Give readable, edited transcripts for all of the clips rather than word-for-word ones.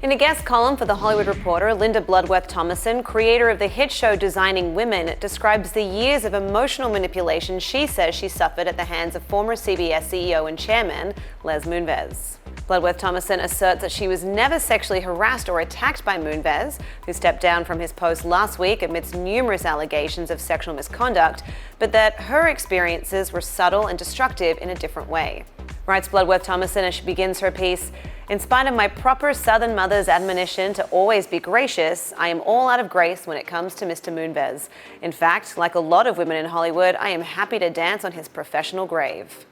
In a guest column for The Hollywood Reporter, Linda Bloodworth Thomason, creator of the hit show Designing Women, describes the years of emotional manipulation she says she suffered at the hands of former CBS CEO and chairman, Les Moonves. Bloodworth Thomason asserts that she was never sexually harassed or attacked by Moonves, who stepped down from his post last week amidst numerous allegations of sexual misconduct, but that her experiences were subtle and destructive in a different way. Writes Bloodworth Thomason as she begins her piece, "In spite of my proper Southern mother's admonition to always be gracious, I am all out of grace when it comes to Mr. Moonves. In fact, like a lot of women in Hollywood, I am happy to dance on his professional grave."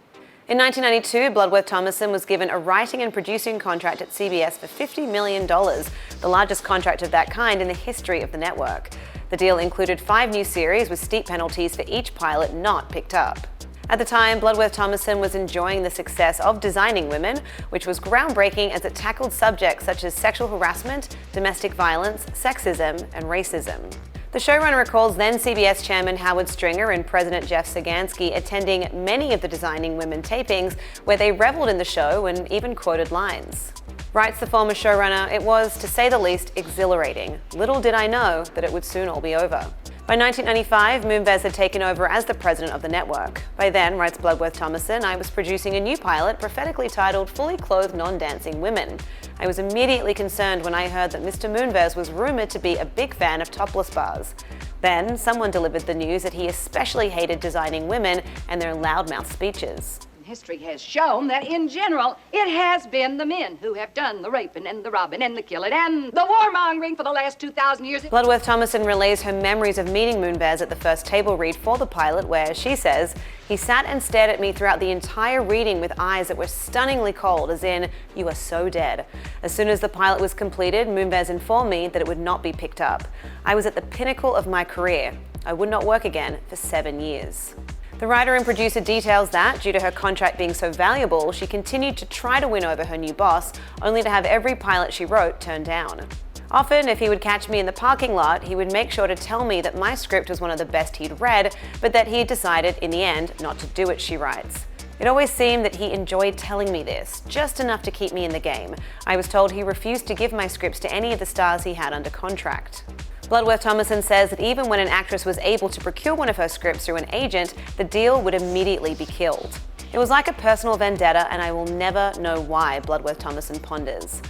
In 1992, Bloodworth Thomason was given a writing and producing contract at CBS for $50 million, the largest contract of that kind in the history of the network. The deal included 5 new series with steep penalties for each pilot not picked up. At the time, Bloodworth Thomason was enjoying the success of Designing Women, which was groundbreaking as it tackled subjects such as sexual harassment, domestic violence, sexism, and racism. The showrunner recalls then CBS chairman Howard Stringer and president Jeff Sagansky attending many of the Designing Women tapings where they reveled in the show and even quoted lines. Writes the former showrunner, "It was, to say the least, exhilarating. Little did I know that it would soon all be over." By 1995, Moonves had taken over as the president of the network. By then, writes Bloodworth Thomason, I was producing a new pilot prophetically titled Fully Clothed Non-Dancing Women. I was immediately concerned when I heard that Mr. Moonves was rumored to be a big fan of topless bars. Then, someone delivered the news that he especially hated Designing Women and their loudmouth speeches. History has shown that, in general, it has been the men who have done the raping and the robbing and the killing and the warmongering for the last 2,000 years. Bloodworth Thomason relays her memories of meeting Moonves at the first table read for the pilot, where, she says, he sat and stared at me throughout the entire reading with eyes that were stunningly cold, as in, you are so dead. As soon as the pilot was completed, Moonves informed me that it would not be picked up. I was at the pinnacle of my career. I would not work again for 7 years. The writer and producer details that, due to her contract being so valuable, she continued to try to win over her new boss, only to have every pilot she wrote turned down. Often, if he would catch me in the parking lot, he would make sure to tell me that my script was one of the best he'd read, but that he had decided, in the end, not to do it, she writes. It always seemed that he enjoyed telling me this, just enough to keep me in the game. I was told he refused to give my scripts to any of the stars he had under contract. Bloodworth Thomason says that even when an actress was able to procure one of her scripts through an agent, the deal would immediately be killed. It was like a personal vendetta, and I will never know why, Bloodworth Thomason ponders.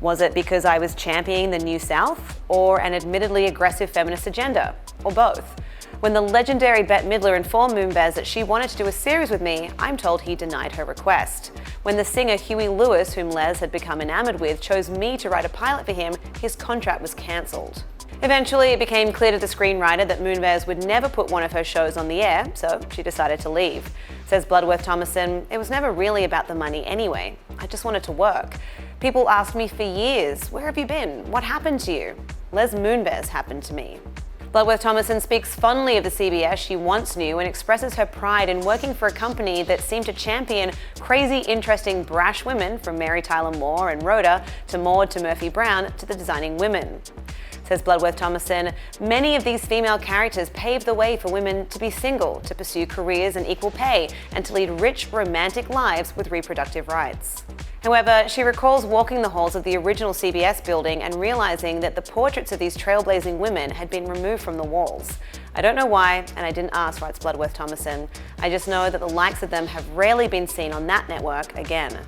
Was it because I was championing the New South, or an admittedly aggressive feminist agenda, or both? When the legendary Bette Midler informed Moonves that she wanted to do a series with me, I'm told he denied her request. When the singer Huey Lewis, whom Les had become enamored with, chose me to write a pilot for him, his contract was cancelled. Eventually, it became clear to the screenwriter that Moonves would never put one of her shows on the air, so she decided to leave. Says Bloodworth Thomason, "It was never really about the money anyway. I just wanted to work. People asked me for years, where have you been? What happened to you? Les Moonves happened to me." Bloodworth Thomason speaks fondly of the CBS she once knew and expresses her pride in working for a company that seemed to champion crazy, interesting, brash women from Mary Tyler Moore and Rhoda to Maud to Murphy Brown to the Designing Women. Says Bloodworth Thomason, many of these female characters paved the way for women to be single, to pursue careers and equal pay, and to lead rich, romantic lives with reproductive rights. However, she recalls walking the halls of the original CBS building and realizing that the portraits of these trailblazing women had been removed from the walls. I don't know why, and I didn't ask, writes Bloodworth Thomason. I just know that the likes of them have rarely been seen on that network again.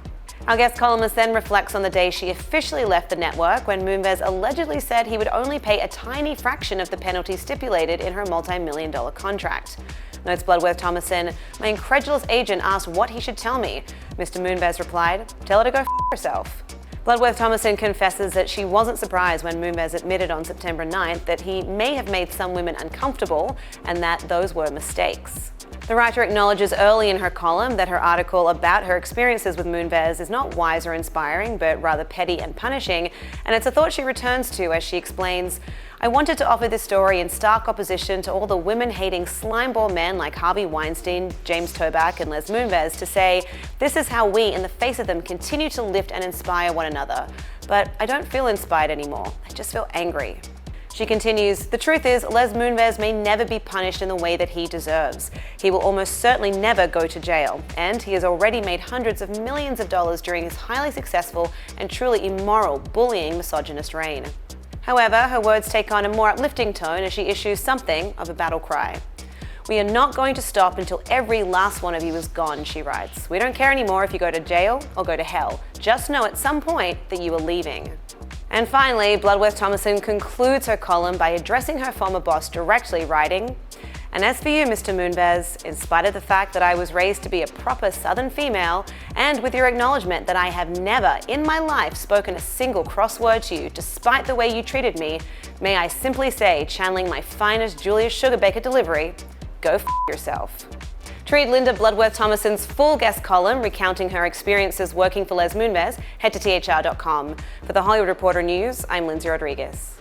Our guest columnist then reflects on the day she officially left the network, when Moonves allegedly said he would only pay a tiny fraction of the penalty stipulated in her multi-million-dollar contract. Notes Bloodworth Thomason, my incredulous agent asked what he should tell me. Mr. Moonves replied, tell her to go f*** herself. Bloodworth Thomason confesses that she wasn't surprised when Moonves admitted on September 9th that he may have made some women uncomfortable and that those were mistakes. The writer acknowledges early in her column that her article about her experiences with Moonves is not wise or inspiring, but rather petty and punishing, and it's a thought she returns to as she explains, I wanted to offer this story in stark opposition to all the women-hating slimeball men like Harvey Weinstein, James Toback, and Les Moonves to say, this is how we, in the face of them, continue to lift and inspire one another. But I don't feel inspired anymore. I just feel angry. She She continues, "The truth is, Les Moonves may never be punished in the way that he deserves. He will almost certainly never go to jail, and he has already made hundreds of millions of dollars during his highly successful and truly immoral, bullying, misogynist reign." However, her words take on a more uplifting tone as she issues something of a battle cry. "We are not going to stop until every last one of you is gone," she writes. "We don't care anymore if you go to jail or go to hell. Just know at some point that you are leaving." And finally, Bloodworth Thomason concludes her column by addressing her former boss directly, writing, "And as for you, Mr. Moonves, in spite of the fact that I was raised to be a proper Southern female, and with your acknowledgement that I have never in my life spoken a single cross word to you, despite the way you treated me, may I simply say, channeling my finest Julius Sugarbaker delivery, go f yourself." To read Linda Bloodworth Thomason's full guest column recounting her experiences working for Les Moonves, head to THR.com. For the Hollywood Reporter News, I'm Lindsay Rodriguez.